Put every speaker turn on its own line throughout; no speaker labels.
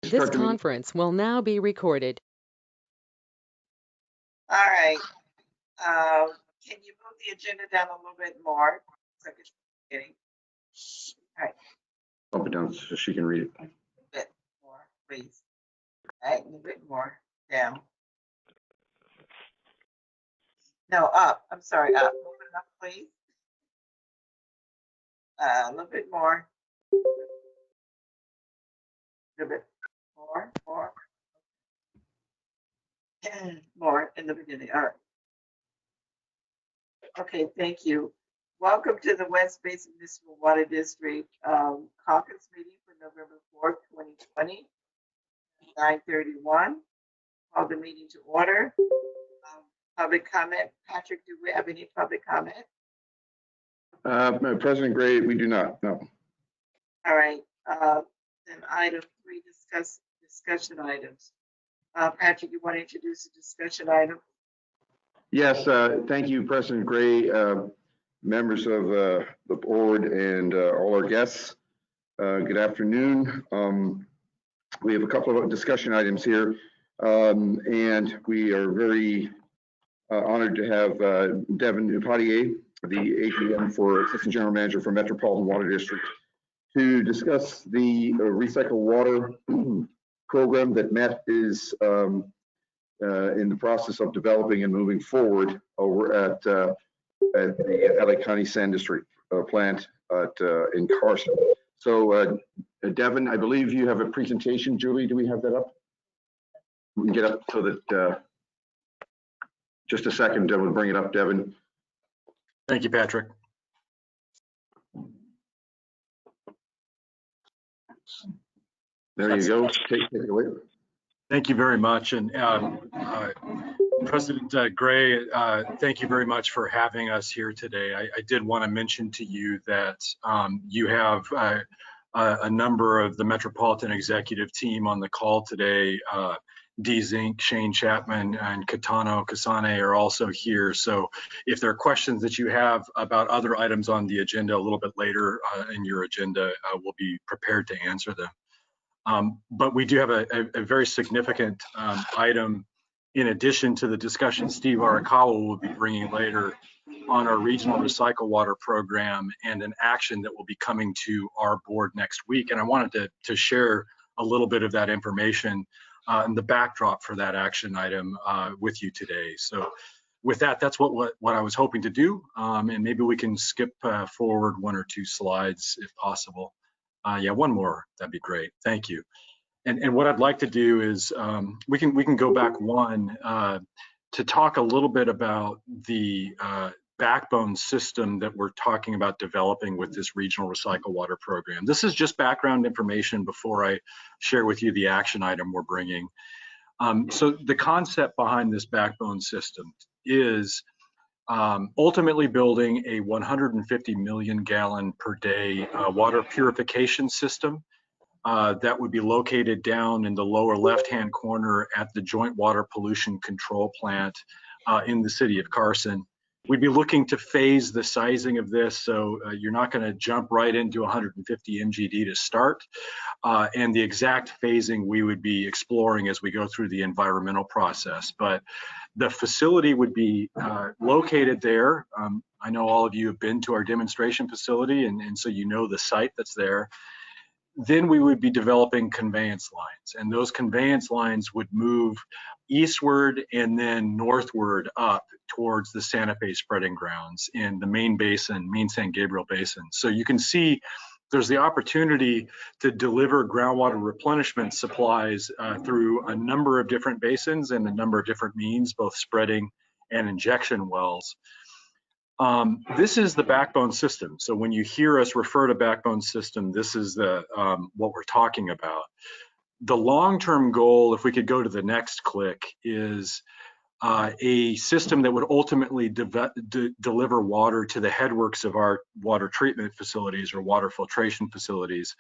This conference will now be recorded.
All right. Can you move the agenda down a little bit more? All right.
Bump it down so she can read it.
A bit more, please. All right, a little bit more down. No, up. I'm sorry, up. Move it up, please. A little bit more. A little bit more. More in the beginning. All right. Okay, thank you. Welcome to the West Basin Municipal Water District Caucus meeting for November 4th, 2020, 9:31. Call the meeting to order. Public comment. Patrick, do we have any public comment?
President Gray, we do not, no.
All right. Then item 3, discussion items. Patrick, you want to introduce a discussion item?
Yes, thank you, President Gray, members of the board, and all our guests. Good afternoon. We have a couple of discussion items here, and we are very honored to have Devin Upadier, the AGM for Assistant General Manager for Metropolitan Water District, to discuss the recycled water program that Met is in the process of developing and moving forward over at the LA County Sand District plant in Carson. So Devin, I believe you have a presentation. Julie, do we have that up? We can get up so that, just a second, we'll bring it up, Devin.
Thank you, Patrick.
There you go. Take it away.
Thank you very much. And President Gray, thank you very much for having us here today. I did want to mention to you that you have a number of the Metropolitan executive team on the call today. D. Zink, Shane Chapman, and Katano Kasane are also here. So if there are questions that you have about other items on the agenda a little bit later in your agenda, we'll be prepared to answer them. But we do have a very significant item in addition to the discussion Steve Arakawa will be bringing later on our regional recycle water program and an action that will be coming to our board next week. And I wanted to share a little bit of that information and the backdrop for that action item with you today. So with that, that's what I was hoping to do. And maybe we can skip forward 1 or 2 slides if possible. Yeah, one more, that'd be great. Thank you. And what I'd like to do is we can go back one to talk a little bit about the backbone system that we're talking about developing with this regional recycle water program. This is just background information before I share with you the action item we're bringing. So the concept behind this backbone system is ultimately building a 150 million gallon per day water purification system that would be located down in the lower left-hand corner at the Joint Water Pollution Control Plant in the city of Carson. We'd be looking to phase the sizing of this, so you're not going to jump right into 150 MGD to start. And the exact phasing we would be exploring as we go through the environmental process. But the facility would be located there. I know all of you have been to our demonstration facility, and so you know the site that's there. Then we would be developing conveyance lines, and those conveyance lines would move eastward and then northward up towards the Santa Fe spreading grounds in the main basin, main San Gabriel Basin. So you can see there's the opportunity to deliver groundwater replenishment supplies through a number of different basins and a number of different means, both spreading and injection wells. This is the backbone system. So when you hear us refer to backbone system, this is the what we're talking about. The long-term goal, if we could go to the next click, is a system that would ultimately deliver water to the headworks of our water treatment facilities or water filtration facilities.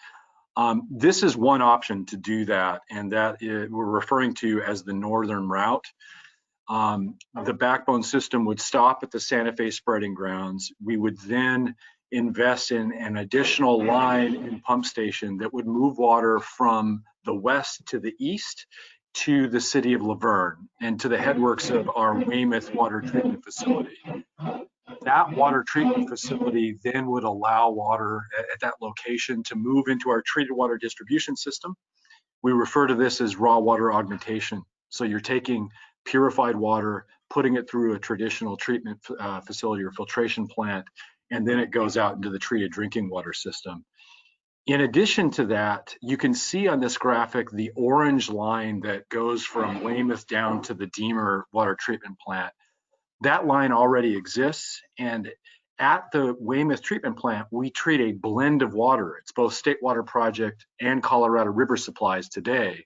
This is one option to do that, and that we're referring to as the northern route. The backbone system would stop at the Santa Fe spreading grounds. We would then invest in an additional line and pump station that would move water from the west to the east to the city of Laverne and to the headworks of our Weymouth water treatment facility. That water treatment facility then would allow water at that location to move into our treated water distribution system. We refer to this as raw water augmentation. So you're taking purified water, putting it through a traditional treatment facility or filtration plant, and then it goes out into the treated drinking water system. In addition to that, you can see on this graphic the orange line that goes from Weymouth down to the Deemer water treatment plant. That line already exists, and at the Weymouth treatment plant, we treat a blend of water. It's both State Water Project and Colorado River supplies today.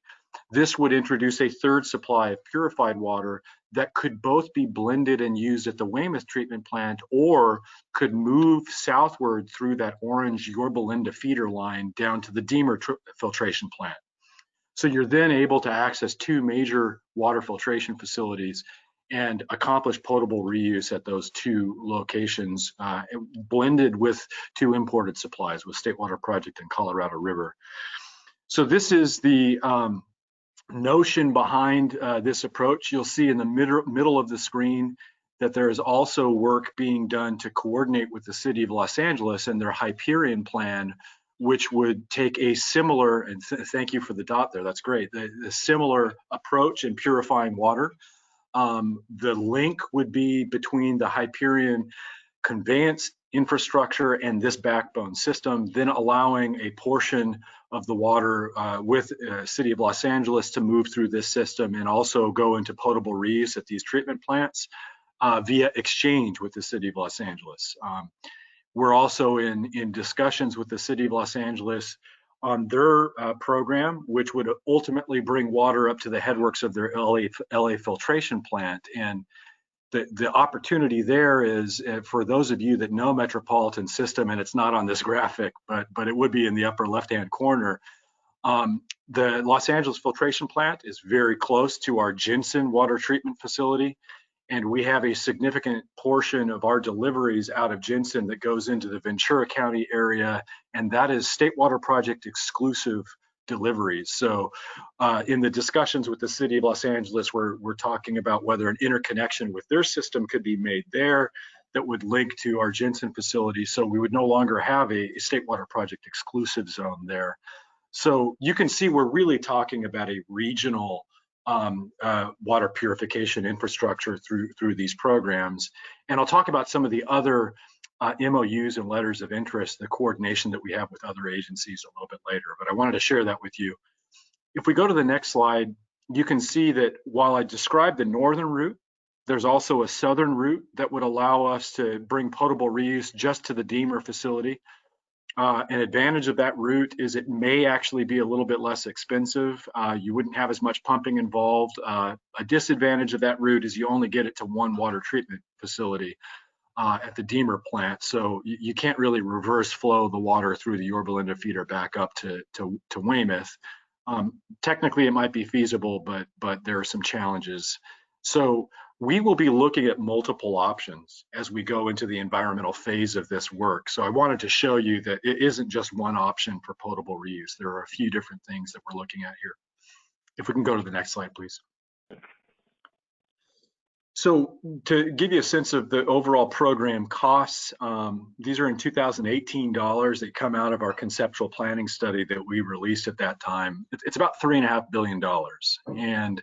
This would introduce a third supply of purified water that could both be blended and used at the Weymouth treatment plant, or could move southward through that orange Yorba Linda feeder line down to the Deemer filtration plant. So you're then able to access two major water filtration facilities and accomplish potable reuse at those two locations, blended with two imported supplies with State Water Project and Colorado River. So this is the notion behind this approach. You'll see in the middle of the screen that there is also work being done to coordinate with the city of Los Angeles and their Hyperion plan, which would take a similar, and thank you for the dot there, that's great, the similar approach in purifying water. The link would be between the Hyperion conveyance infrastructure and this backbone system, then allowing a portion of the water with City of Los Angeles to move through this system and also go into potable reuse at these treatment plants via exchange with the City of Los Angeles. We're also in discussions with the City of Los Angeles on their program, which would ultimately bring water up to the headworks of their LA filtration plant. And the opportunity there is, for those of you that know Metropolitan system, and it's not on this graphic, but it would be in the upper left-hand corner, the Los Angeles filtration plant is very close to our Jensen water treatment facility. And we have a significant portion of our deliveries out of Jensen that goes into the Ventura County area, and that is State Water Project exclusive deliveries. So in the discussions with the City of Los Angeles, we're talking about whether an interconnection with their system could be made there that would link to our Jensen facility. So we would no longer have a State Water Project exclusive zone there. So you can see we're really talking about a regional water purification infrastructure through these programs. And I'll talk about some of the other MOUs and letters of interest, the coordination that we have with other agencies a little bit later, but I wanted to share that with you. If we go to the next slide, you can see that while I described the northern route, there's also a southern route that would allow us to bring potable reuse just to the Deemer facility. An advantage of that route is it may actually be a little bit less expensive. You wouldn't have as much pumping involved. A disadvantage of that route is you only get it to one water treatment facility at the Deemer plant. So you can't really reverse flow the water through the Yorba Linda feeder back up to Weymouth. Technically, it might be feasible, but there are some challenges. So we will be looking at multiple options as we go into the environmental phase of this work. So I wanted to show you that it isn't just one option for potable reuse. There are a few different things that we're looking at here. If we can go to the next slide, please. So to give you a sense of the overall program costs, these are in 2018 dollars that come out of our conceptual planning study that we released at that time. It's about $3.5 billion and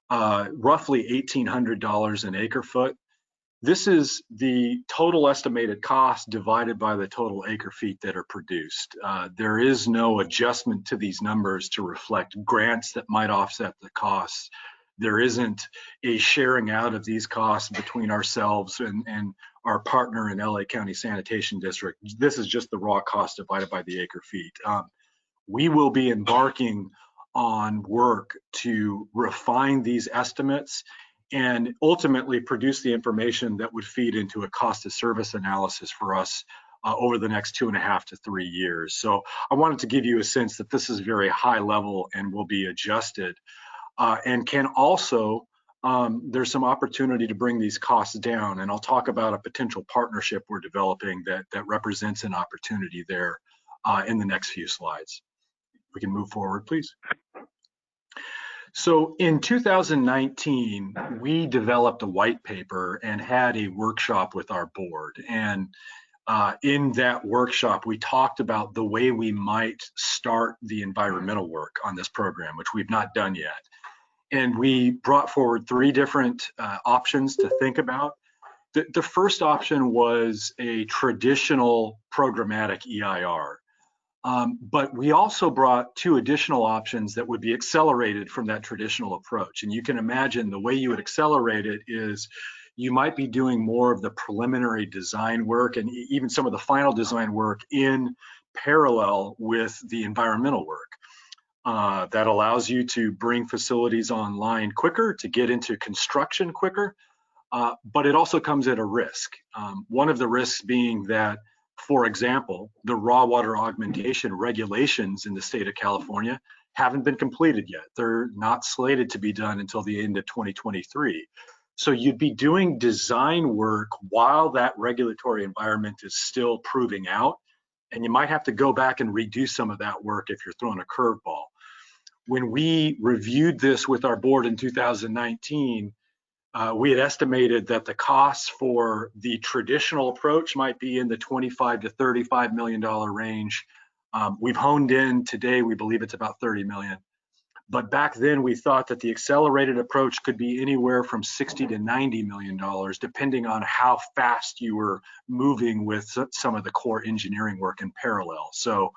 roughly $1,800 an acre foot. This is the total estimated cost divided by the total acre feet that are produced. There is no adjustment to these numbers to reflect grants that might offset the costs. There isn't a sharing out of these costs between ourselves and our partner in LA County Sanitation District. This is just the raw cost divided by the acre feet. We will be embarking on work to refine these estimates and ultimately produce the information that would feed into a cost of service analysis for us over the next 2.5 to 3 years. So I wanted to give you a sense that this is very high level and will be adjusted and can also, there's some opportunity to bring these costs down, and I'll talk about a potential partnership we're developing that represents an opportunity there in the next few slides. We can move forward, please. So in 2019, we developed a white paper and had a workshop with our board. And in that workshop, we talked about the way we might start the environmental work on this program, which we've not done yet. And we brought forward 3 different options to think about. The first option was a traditional programmatic EIR. But we also brought 2 additional options that would be accelerated from that traditional approach. And you can imagine the way you would accelerate it is you might be doing more of the preliminary design work and even some of the final design work in parallel with the environmental work. That allows you to bring facilities online quicker, to get into construction quicker, but it also comes at a risk. One of the risks being that, for example, the raw water augmentation regulations in the state of California haven't been completed yet. They're not slated to be done until the end of 2023. So you'd be doing design work while that regulatory environment is still proving out, and you might have to go back and redo some of that work if you're throwing a curveball. When we reviewed this with our board in 2019, we had estimated that the costs for the traditional approach might be in the $25 to $35 million range. We've honed in today, we believe it's about 30 million. But back then we thought that the accelerated approach could be anywhere from $60 to $90 million, depending on how fast you were moving with some of the core engineering work in parallel. So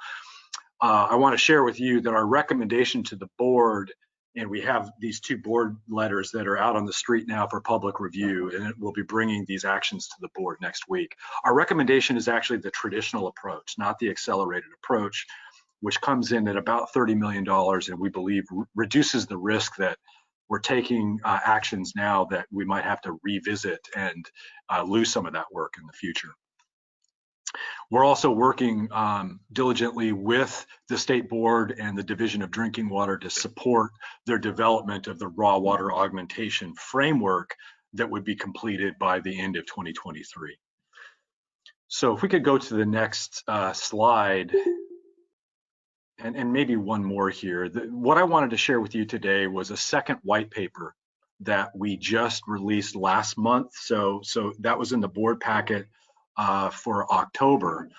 I want to share with you that our recommendation to the board, and we have these 2 board letters that are out on the street now for public review, and we'll be bringing these actions to the board next week. Our recommendation is actually the traditional approach, not the accelerated approach, which comes in at about $30 million, and we believe reduces the risk that we're taking actions now that we might have to revisit and lose some of that work in the future. We're also working diligently with the state board and the Division of Drinking Water to support their development of the raw water augmentation framework that would be completed by the end of 2023. So if we could go to the next slide, and maybe one more here. What I wanted to share with you today was a second white paper that we just released last month. So that was in the board packet for October.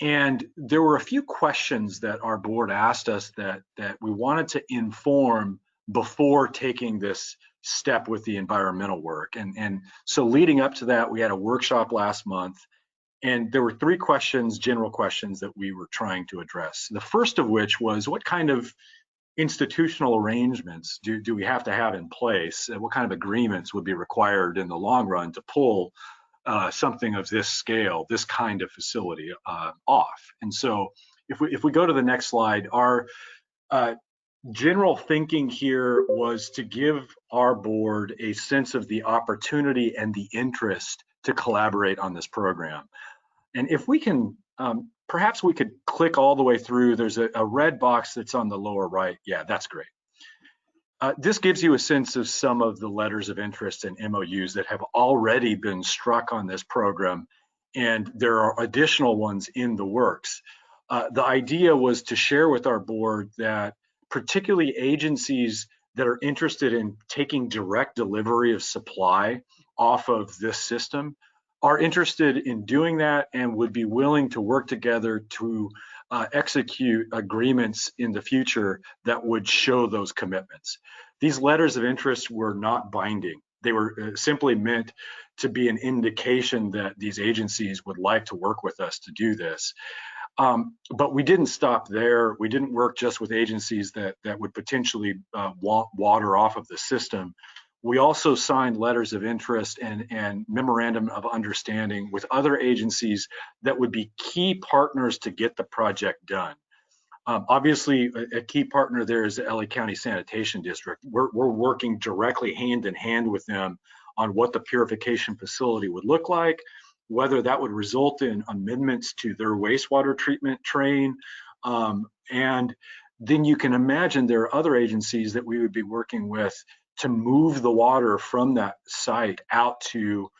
And there were a few questions that our board asked us that we wanted to inform before taking this step with the environmental work. And so leading up to that, we had a workshop last month, and there were 3 questions, general questions, that we were trying to address. The first of which was, what kind of institutional arrangements do we have to have in place? And what kind of agreements would be required in the long run to pull something of this scale, this kind of facility off? And so if we go to the next slide, our general thinking here was to give our board a sense of the opportunity and the interest to collaborate on this program. And if we can, perhaps we could click all the way through. There's a red box that's on the lower right. Yeah, that's great. This gives you a sense of some of the letters of interest and MOUs that have already been struck on this program, and there are additional ones in the works. The idea was to share with our board that particularly agencies that are interested in taking direct delivery of supply off of this system are interested in doing that and would be willing to work together to execute agreements in the future that would show those commitments. These letters of interest were not binding. They were simply meant to be an indication that these agencies would like to work with us to do this. But we didn't stop there. We didn't work just with agencies that would potentially want water off of the system. We also signed letters of interest and memorandum of understanding with other agencies that would be key partners to get the project done. Obviously, a key partner there is the LA County Sanitation District. We're working directly hand in hand with them on what the purification facility would look like, whether that would result in amendments to their wastewater treatment train. And then you can imagine there are other agencies that we would be working with to move the water from that site out to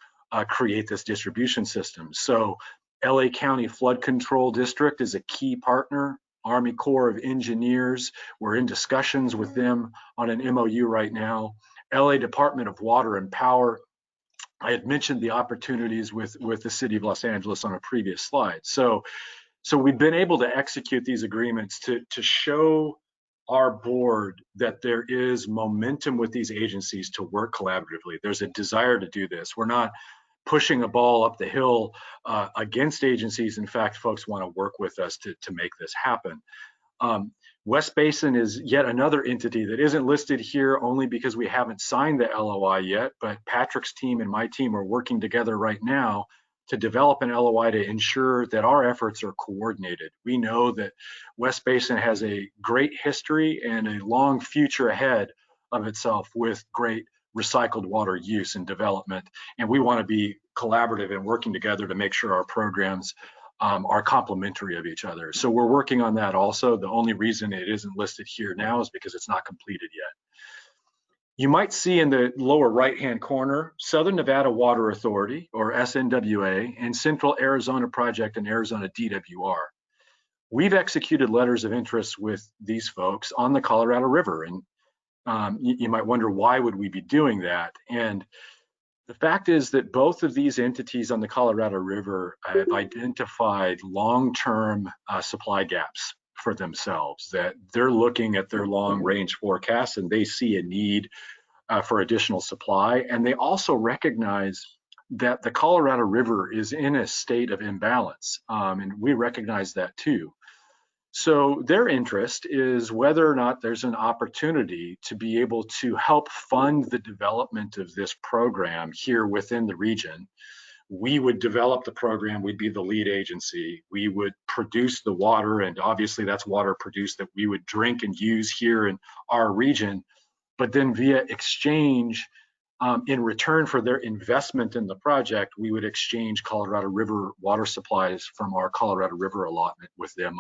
create this distribution system. So LA County Flood Control District is a key partner. Army Corps of Engineers. We're in discussions with them on an MOU right now. LA Department of Water and Power. I had mentioned the opportunities with the City of Los Angeles on a previous slide. So we've been able to execute these agreements to show our board that there is momentum with these agencies to work collaboratively. There's a desire to do this. We're not pushing a ball up the hill against agencies. In fact, folks want to work with us to make this happen. West Basin is yet another entity that isn't listed here only because we haven't signed the LOI yet, but Patrick's team and my team are working together right now to develop an LOI to ensure that our efforts are coordinated. We know that West Basin has a great history and a long future ahead of itself with great recycled water use and development, and we want to be collaborative and working together to make sure our programs are complementary of each other. So we're working on that also. The only reason it isn't listed here now is because it's not completed yet. You might see in the lower right-hand corner, Southern Nevada Water Authority, or SNWA, and Central Arizona Project and Arizona DWR. We've executed letters of interest with these folks on the Colorado River, and you might wonder, why would we be doing that? And the fact is that both of these entities on the Colorado River have identified long-term supply gaps for themselves, that they're looking at their long-range forecasts and they see a need for additional supply. And they also recognize that the Colorado River is in a state of imbalance, and we recognize that too. So their interest is whether or not there's an opportunity to be able to help fund the development of this program here within the region. We would develop the program, we'd be the lead agency, we would produce the water, and obviously that's water produced that we would drink and use here in our region, but then via exchange, in return for their investment in the project, we would exchange Colorado River water supplies from our Colorado River allotment with them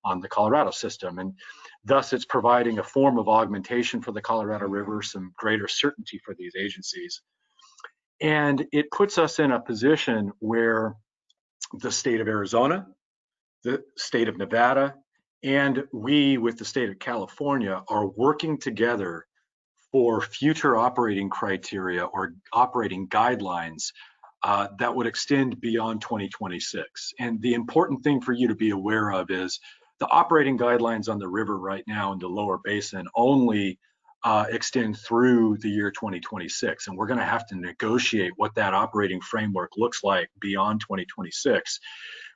on the Colorado system. And thus it's providing a form of augmentation for the Colorado River, some greater certainty for these agencies. And it puts us in a position where the state of Arizona, the state of Nevada, and we with the state of California are working together for future operating criteria or operating guidelines that would extend beyond 2026. And the important thing for you to be aware of is the operating guidelines on the river right now in the lower basin only extend through the year 2026. And we're going to have to negotiate what that operating framework looks like beyond 2026.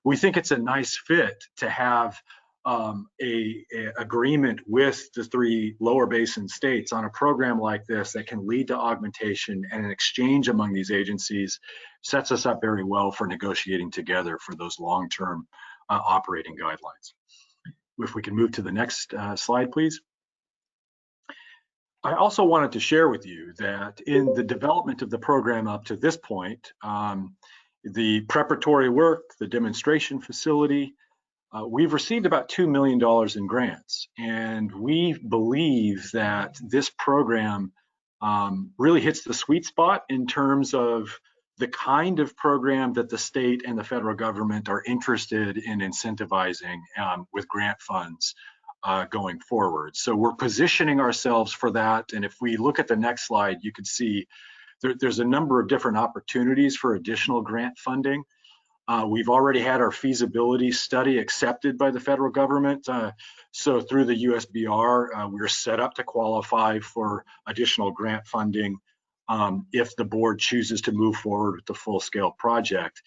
We think it's a nice fit to have a agreement with the three lower basin states on a program like this that can lead to augmentation, and an exchange among these agencies sets us up very well for negotiating together for those long-term operating guidelines. If we can move to the next slide, please. I also wanted to share with you that in the development of the program up to this point, the preparatory work, the demonstration facility, we've received about $2 million in grants, and we believe that this program really hits the sweet spot in terms of the kind of program that the state and the federal government are interested in incentivizing with grant funds going forward. So we're positioning ourselves for that, and if we look at the next slide, you can see there's a number of different opportunities for additional grant funding. We've already had our feasibility study accepted by the federal government. So through the USBR, we're set up to qualify for additional grant funding if the board chooses to move forward with the full-scale project.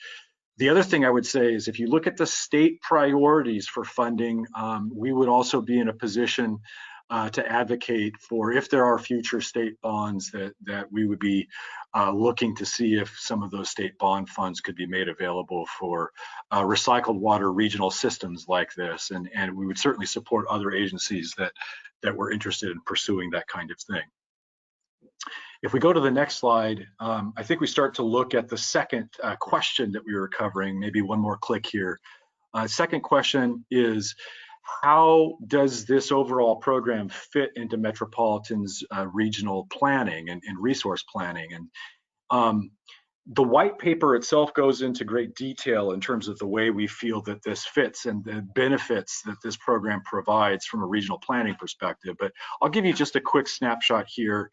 The other thing I would say is if you look at the state priorities for funding, we would also be in a position to advocate for, if there are future state bonds, that we would be looking to see if some of those state bond funds could be made available for recycled water regional systems like this. And we would certainly support other agencies that were interested in pursuing that kind of thing. If we go to the next slide, I think we start to look at the second question that we were covering. Maybe one more click here. Second question is, how does this overall program fit into Metropolitan's regional planning and resource planning? And The white paper itself goes into great detail in terms of the way we feel that this fits and the benefits that this program provides from a regional planning perspective. But I'll give you just a quick snapshot here.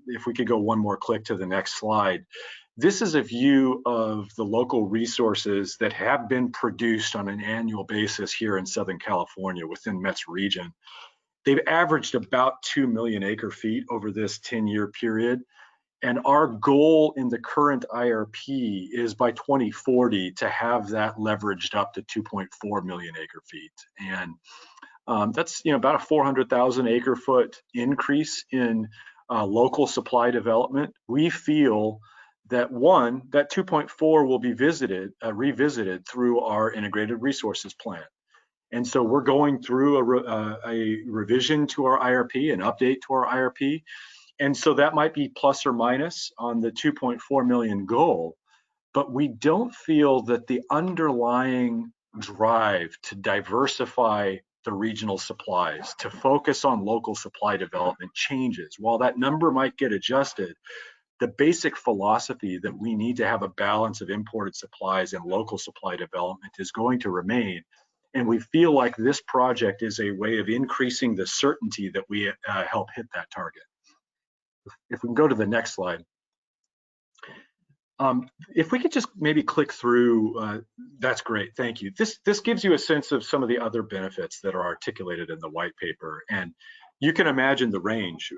If we could go one more click to the next slide. This is a view of the local resources that have been produced on an annual basis here in Southern California within Met's region. They've averaged about 2 million acre feet over this 10-year period. And our goal in the current IRP is by 2040 to have that leveraged up to 2.4 million acre feet. And that's about a 400,000 acre foot increase in local supply development. We feel that that 2.4 will be revisited through our integrated resources plan. And so we're going through a revision to our IRP, an update to our IRP. And so that might be plus or minus on the 2.4 million goal, but we don't feel that the underlying drive to diversify the regional supplies, to focus on local supply development changes. While that number might get adjusted, the basic philosophy that we need to have a balance of imported supplies and local supply development is going to remain. And we feel like this project is a way of increasing the certainty that we help hit that target. If we can go to the next slide. If we could just maybe click through, that's great, thank you. This gives you a sense of some of the other benefits that are articulated in the white paper. And you can imagine the range.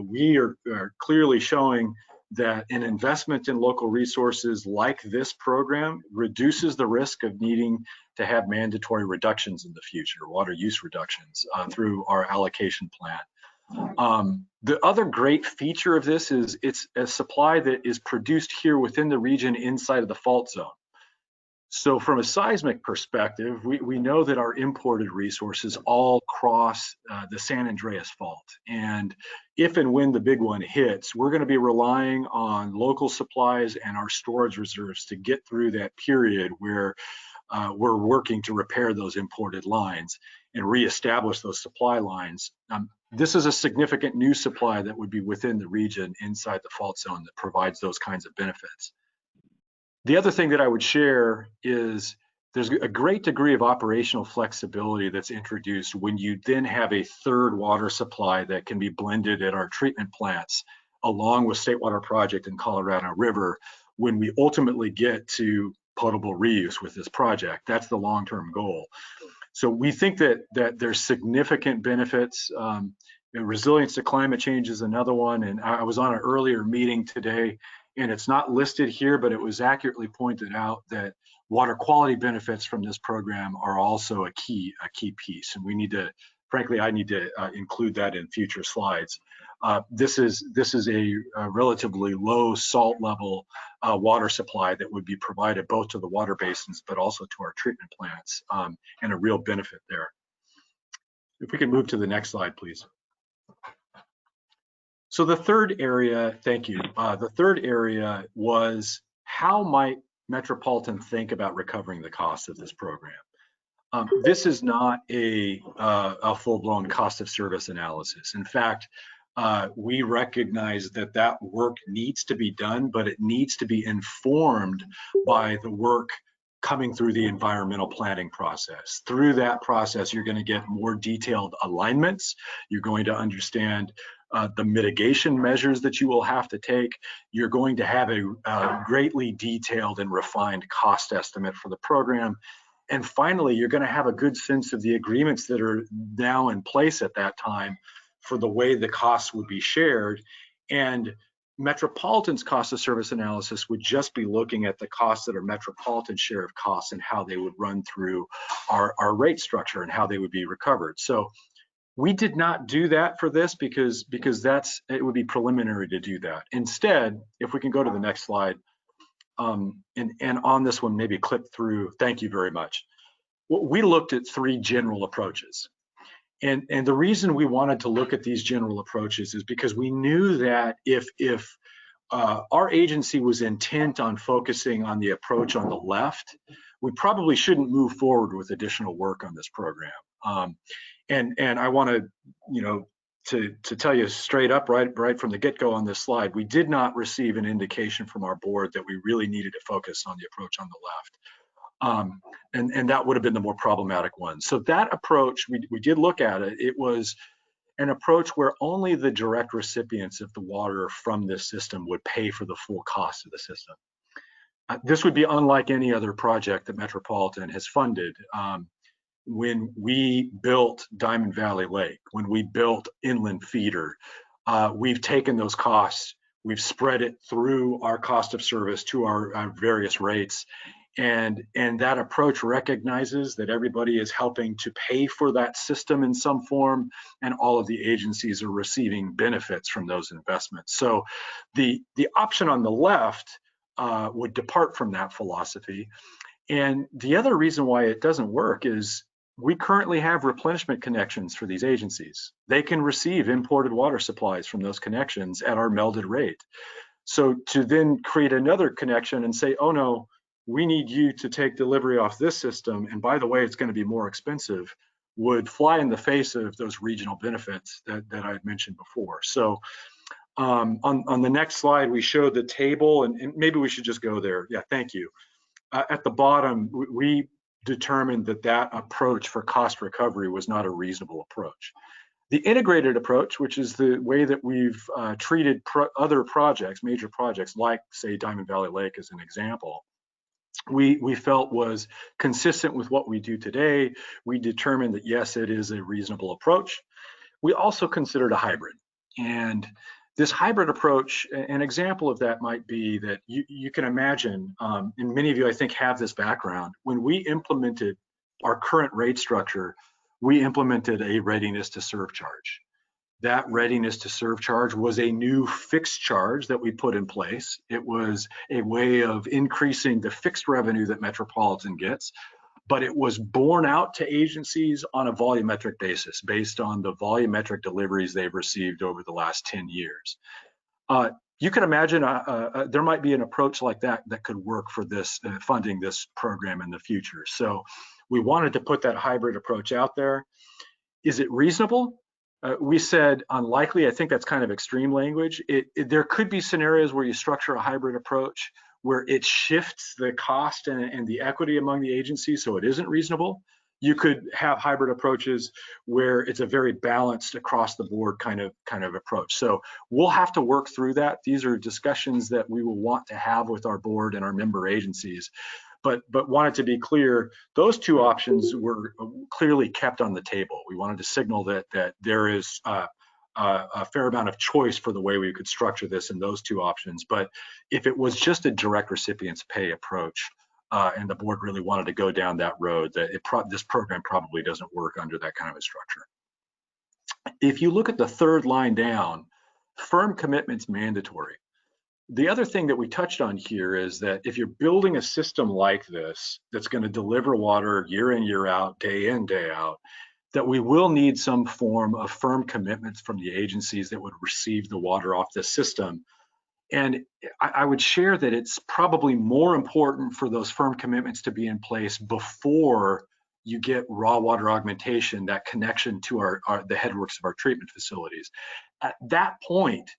We are clearly showing that an investment in local resources like this program reduces the risk of needing to have mandatory reductions in the future, water use reductions through our allocation plan. The other great feature of this is it's a supply that is produced here within the region inside of the fault zone. So from a seismic perspective, we know that our imported resources all cross the San Andreas Fault. And if and when the big one hits, we're going to be relying on local supplies and our storage reserves to get through that period where we're working to repair those imported lines and reestablish those supply lines. This is a significant new supply that would be within the region inside the fault zone that provides those kinds of benefits. The other thing that I would share is there's a great degree of operational flexibility that's introduced when you then have a third water supply that can be blended at our treatment plants along with State Water Project and Colorado River when we ultimately get to potable reuse with this project. That's the long-term goal. So we think that there's significant benefits. Resilience to climate change is another one. And I was on an earlier meeting today, and it's not listed here, but it was accurately pointed out that water quality benefits from this program are also a key piece. And we need to, frankly, I need to include that in future slides. This is a relatively low salt level water supply that would be provided both to the water basins, but also to our treatment plants, and a real benefit there. If we can move to the next slide, please. So the third area, thank you. The third area was how might Metropolitan think about recovering the cost of this program? This is not a full-blown cost of service analysis. In fact, we recognize that work needs to be done, but it needs to be informed by the work coming through the environmental planning process. Through that process, you're going to get more detailed alignments. You're going to understand the mitigation measures that you will have to take. You're going to have a greatly detailed and refined cost estimate for the program. And finally, you're going to have a good sense of the agreements that are now in place at that time for the way the costs would be shared. And Metropolitan's cost of service analysis would just be looking at the costs that are Metropolitan's share of costs and how they would run through our rate structure and how they would be recovered. So we did not do that for this because it would be preliminary to do that. Instead, if we can go to the next slide, and on this one, maybe click through, thank you very much. We looked at three general approaches. And the reason we wanted to look at these general approaches is because we knew that if our agency was intent on focusing on the approach on the left, we probably shouldn't move forward with additional work on this program. And I want to, tell you straight up, right from the get-go on this slide, we did not receive an indication from our board that we really needed to focus on the approach on the left. And that would have been the more problematic one. So that approach, we did look at it. It was an approach where only the direct recipients of the water from this system would pay for the full cost of the system. This would be unlike any other project that Metropolitan has funded. When we built Diamond Valley Lake, when we built Inland Feeder, we've taken those costs, we've spread it through our cost of service to our various rates. And that approach recognizes that everybody is helping to pay for that system in some form, and all of the agencies are receiving benefits from those investments. So the option on the left would depart from that philosophy. And the other reason why it doesn't work is we currently have replenishment connections for these agencies. They can receive imported water supplies from those connections at our melded rate. So to then create another connection and say, oh no, we need you to take delivery off this system, and by the way, it's going to be more expensive, would fly in the face of those regional benefits that I had mentioned before. So on the next slide, we showed the table, and maybe we should just go there. Yeah, thank you. At the bottom, we determined that approach for cost recovery was not a reasonable approach. The integrated approach, which is the way that we've treated other projects, major projects, like say Diamond Valley Lake as an example, we felt was consistent with what we do today. We determined that yes, it is a reasonable approach. We also considered a hybrid. And this hybrid approach, an example of that might be that you can imagine, and many of you I think have this background, when we implemented our current rate structure, we implemented a readiness to serve charge. That readiness to serve charge was a new fixed charge that we put in place. It was a way of increasing the fixed revenue that Metropolitan gets, but it was borne out to agencies on a volumetric basis based on the volumetric deliveries they've received over the last 10 years. You can imagine there might be an approach like that that could work for this funding this program in the future. So we wanted to put that hybrid approach out there. Is it reasonable? We said unlikely. I think that's kind of extreme language. There could be scenarios where you structure a hybrid approach where it shifts the cost and the equity among the agencies, so it isn't reasonable. You could have hybrid approaches where it's a very balanced across the board kind of approach. So we'll have to work through that. These are discussions that we will want to have with our board and our member agencies. But wanted to be clear, those two options were clearly kept on the table. We wanted to signal that there is a fair amount of choice for the way we could structure this in those two options. But if it was just a direct recipients pay approach, and the board really wanted to go down that road, that this program probably doesn't work under that kind of a structure. If you look at the third line down, firm commitments mandatory. The other thing that we touched on here is that if you're building a system like this that's going to deliver water year in, year out, day in, day out, that we will need some form of firm commitments from the agencies that would receive the water off this system. And I would share that it's probably more important for those firm commitments to be in place before you get raw water augmentation, that connection to the headworks of our treatment facilities. At that point,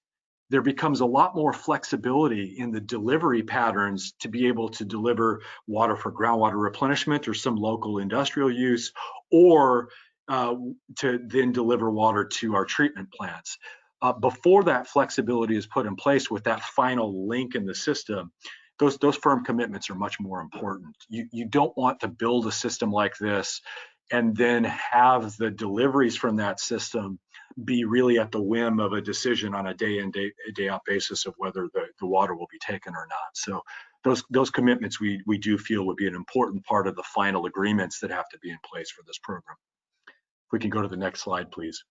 there becomes a lot more flexibility in the delivery patterns to be able to deliver water for groundwater replenishment or some local industrial use, or to then deliver water to our treatment plants. Before that flexibility is put in place with that final link in the system, those firm commitments are much more important. You don't want to build a system like this and then have the deliveries from that system be really at the whim of a decision on a day in, day out basis of whether the water will be taken or not. So those commitments we do feel would be an important part of the final agreements that have to be in place for this program. If we can go to the next slide, please.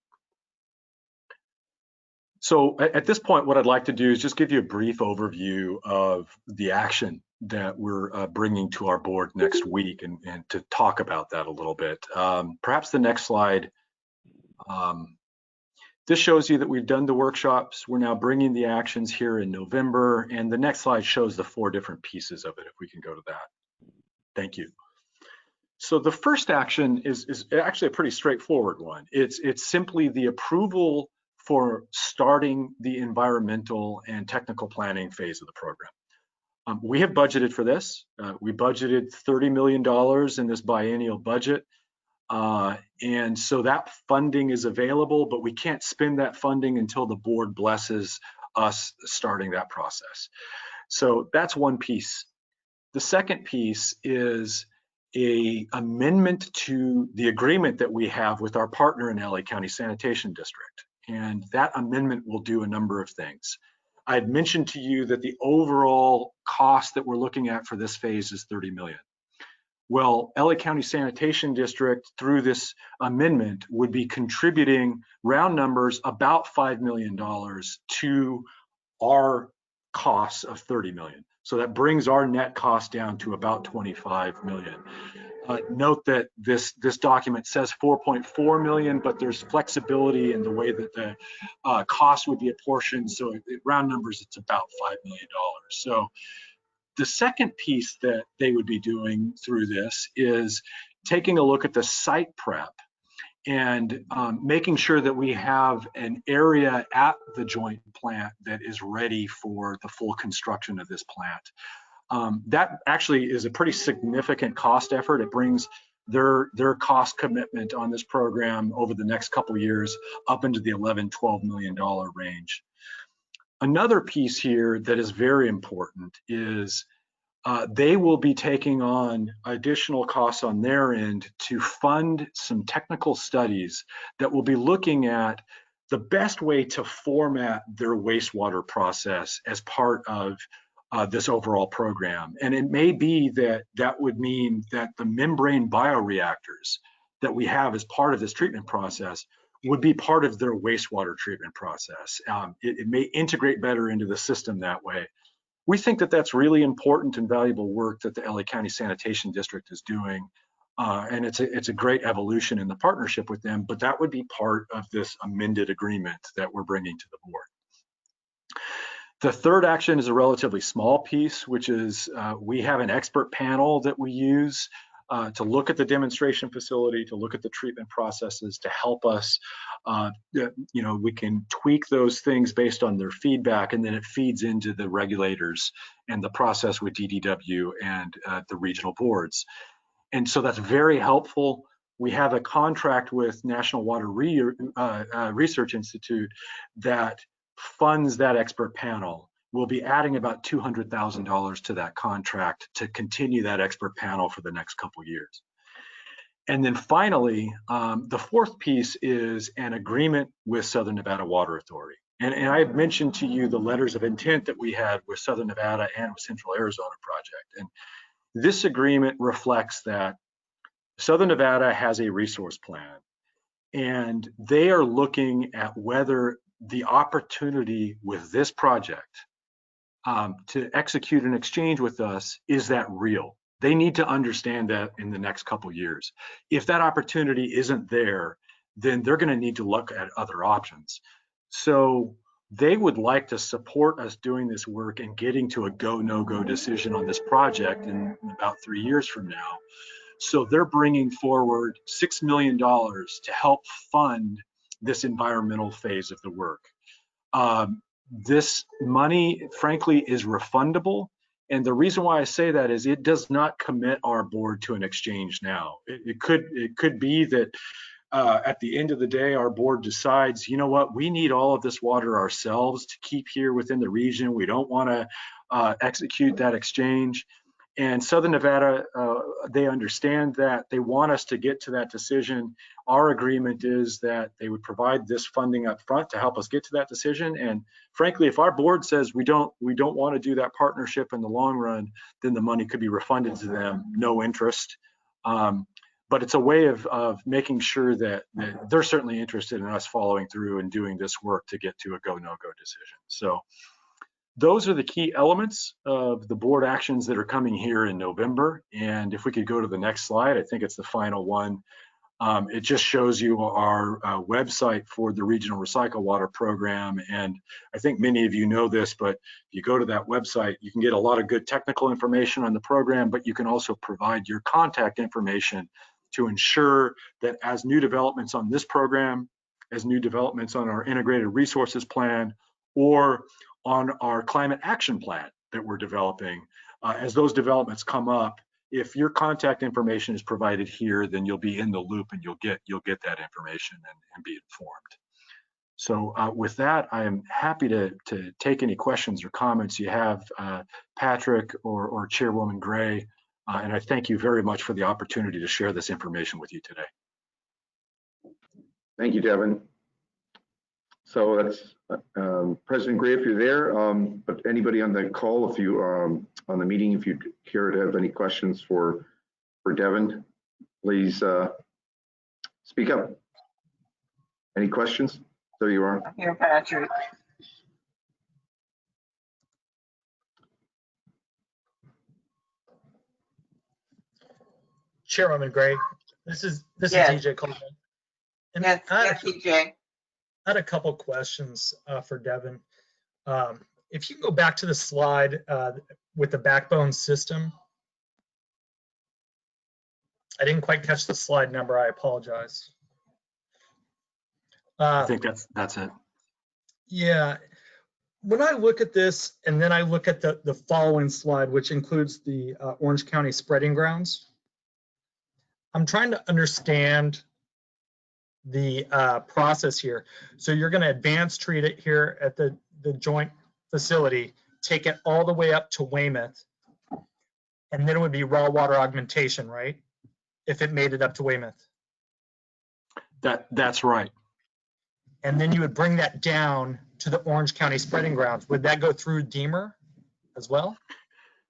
So at this point, what I'd like to do is just give you a brief overview of the action that we're bringing to our board next week, and to talk about that a little bit. Perhaps the next slide. This shows you that we've done the workshops. We're now bringing the actions here in November, and the next slide shows the 4 different pieces of it, if we can go to that. Thank you. So the first action is actually a pretty straightforward one. It's simply the approval for starting the environmental and technical planning phase of the program. We have budgeted for this. We budgeted $30 million in this biennial budget. And so that funding is available, but we can't spend that funding until the board blesses us starting that process. So that's one piece. The second piece is an amendment to the agreement that we have with our partner in LA County Sanitation District. And that amendment will do a number of things. I had mentioned to you that the overall cost that we're looking at for this phase is $30 million. Well, LA County Sanitation District, through this amendment, would be contributing, round numbers, about $5 million to our costs of $30 million. So that brings our net cost down to about $25 million. Note that this document says $4.4 million, but there's flexibility in the way that the cost would be apportioned. So round numbers, it's about $5 million. So the second piece that they would be doing through this is taking a look at the site prep and making sure that we have an area at the joint plant that is ready for the full construction of this plant. That actually is a pretty significant cost effort. It brings their cost commitment on this program over the next couple of years up into the $11–12 million range. Another piece here that is very important is they will be taking on additional costs on their end to fund some technical studies that will be looking at the best way to format their wastewater process as part of this overall program. And it may be that that would mean that the membrane bioreactors that we have as part of this treatment process would be part of their wastewater treatment process. It may integrate better into the system that way. We think that that's really important and valuable work that the LA County Sanitation District is doing. And it's a great evolution in the partnership with them, but that would be part of this amended agreement that we're bringing to the board. The third action is a relatively small piece, which is we have an expert panel that we use to look at the demonstration facility, to look at the treatment processes, to help us, we can tweak those things based on their feedback, and then it feeds into the regulators and the process with DDW and the regional boards. And so that's very helpful. We have a contract with National Water Research Institute that funds that expert panel. We'll be adding about $200,000 to that contract to continue that expert panel for the next couple of years. And then finally, the fourth piece is an agreement with Southern Nevada Water Authority. And I had mentioned to you the letters of intent that we had with Southern Nevada and with Central Arizona Project. And this agreement reflects that Southern Nevada has a resource plan, and they are looking at whether the opportunity with this project to execute an exchange with us, is that real? They need to understand that in the next couple of years. If that opportunity isn't there, then they're going to need to look at other options. So they would like to support us doing this work and getting to a go, no-go decision on this project in about 3 years from now. So they're bringing forward $6 million to help fund this environmental phase of the work. This money, frankly, is refundable. And the reason why I say that is it does not commit our board to an exchange now. It could be that at the end of the day, our board decides, you know what, we need all of this water ourselves to keep here within the region. We don't want to execute that exchange. And Southern Nevada, they understand that. They want us to get to that decision. Our agreement is that they would provide this funding up front to help us get to that decision. And frankly, if our board says we don't want to do that partnership in the long run, then the money could be refunded to them, no interest. But it's a way of making sure that they're certainly interested in us following through and doing this work to get to a go, no-go decision. So those are the key elements of the board actions that are coming here in November. And if we could go to the next slide, I think it's the final one. It just shows you our website for the Regional Recycle Water Program. And I think many of you know this, but if you go to that website, you can get a lot of good technical information on the program, but you can also provide your contact information to ensure that as new developments on this program as new developments on our integrated resources plan or on our climate action plan that we're developing. As those developments come up, if your contact information is provided here, then you'll be in the loop and you'll get that information and be informed. So with that, I am happy to take any questions or comments you have, Patrick or Chairwoman Gray, and I thank you very much for the opportunity to share this information with you today.
Thank you, Devin. So that's President Gray, if you're there, but anybody on the call, if you on the meeting, if you care to have any questions for Devin, please speak up. Any questions? There you are.
I'm here, Patrick.
Chairwoman Gray, this is
Yes.
DJ Coleman. And
Yes,
I
TJ.
had a couple questions for Devin. If you can go back to the slide with the backbone system. I didn't quite catch the slide number, I apologize.
I think that's it.
Yeah, when I look at this and then I look at the following slide, which includes the Orange County spreading grounds, I'm trying to understand the process here. So you're going to advance treat it here at the joint facility, take it all the way up to Weymouth, and then it would be raw water augmentation, right? If it made it up to Weymouth.
That's right.
And then you would bring that down to the Orange County spreading grounds. Would that go through Deemer as well?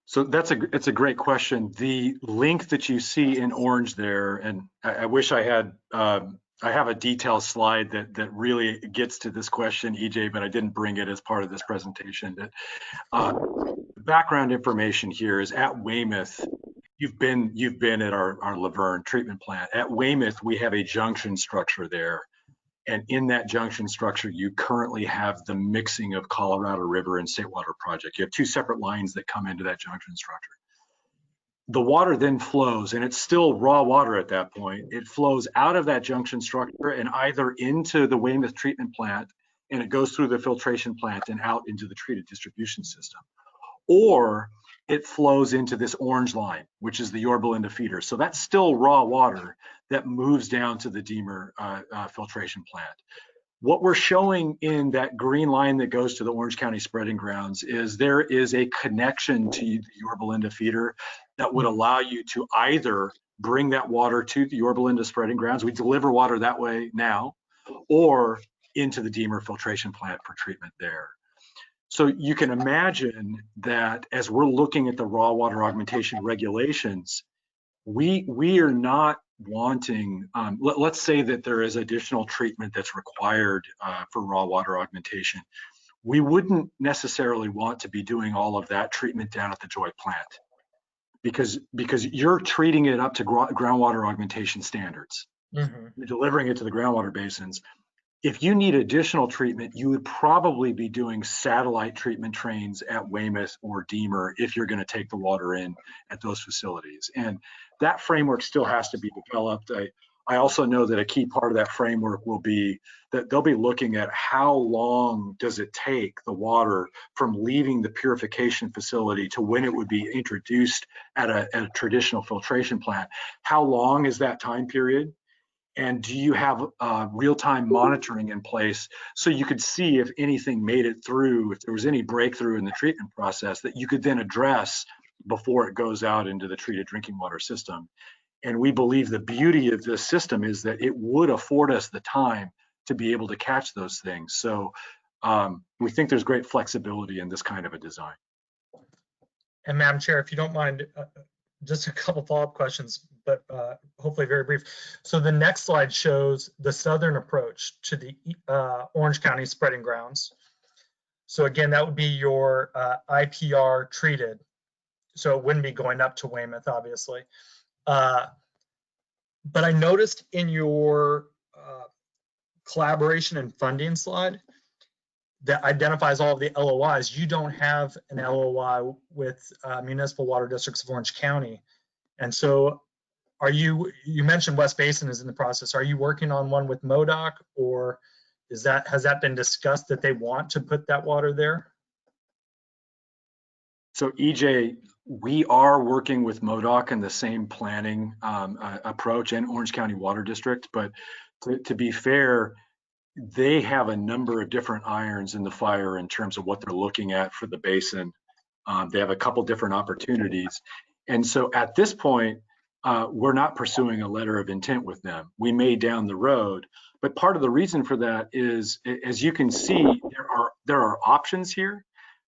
So it's a great question. The link that you see in orange there, and I wish I had, I have a detailed slide that really gets to this question, EJ, but I didn't bring it as part of this presentation. The background information here is at Weymouth. You've been at our Laverne treatment plant. At Weymouth, we have a junction structure there. And in that junction structure, you currently have the mixing of Colorado River and State Water Project. You have two separate lines that come into that junction structure. The water then flows, and it's still raw water at that point. It flows out of that junction structure and either into the Weymouth treatment plant, and it goes through the filtration plant and out into the treated distribution system. Or it flows into this orange line, which is the Yorba Linda feeder. So that's still raw water that moves down to the Deemer filtration plant. What we're showing in that green line that goes to the Orange County spreading grounds is there is a connection to the Yorba Linda feeder that would allow you to either bring that water to the Yorba Linda spreading grounds, we deliver water that way now, or into the Deemer filtration plant for treatment there. So you can imagine that as we're looking at the raw water augmentation regulations, we are not wanting, let's say that there is additional treatment that's required for raw water augmentation. We wouldn't necessarily want to be doing all of that treatment down at the joint plant because you're treating it up to groundwater augmentation standards. Mm-hmm. You're delivering it to the groundwater basins. If you need additional treatment, you would probably be doing satellite treatment trains at Weymouth or Deemer if you're going to take the water in at those facilities. And that framework still has to be developed. I also know that a key part of that framework will be that they'll be looking at how long does it take the water from leaving the purification facility to when it would be introduced at a traditional filtration plant. How long is that time period? And do you have real-time monitoring in place so you could see if anything made it through, if there was any breakthrough in the treatment process that you could then address before it goes out into the treated drinking water system? And we believe the beauty of this system is that it would afford us the time to be able to catch those things. So we think there's great flexibility in this kind of a design.
And Madam Chair, if you don't mind, just a couple follow-up questions, but hopefully very brief. So the next slide shows the southern approach to the Orange County spreading grounds. So again, that would be your IPR treated. So it wouldn't be going up to Weymouth, obviously. But I noticed in your collaboration and funding slide that identifies all of the LOIs, you don't have an LOI with Municipal Water Districts of Orange County. And so you mentioned West Basin is in the process. Are you working on one with MODOC, or has that been discussed that they want to put that water there?
So EJ, we are working with MODOC in the same planning approach and Orange County Water District, but to be fair, they have a number of different irons in the fire in terms of what they're looking at for the basin. They have a couple different opportunities. And so at this point, we're not pursuing a letter of intent with them. We may down the road, but part of the reason for that is, as you can see, there are options here,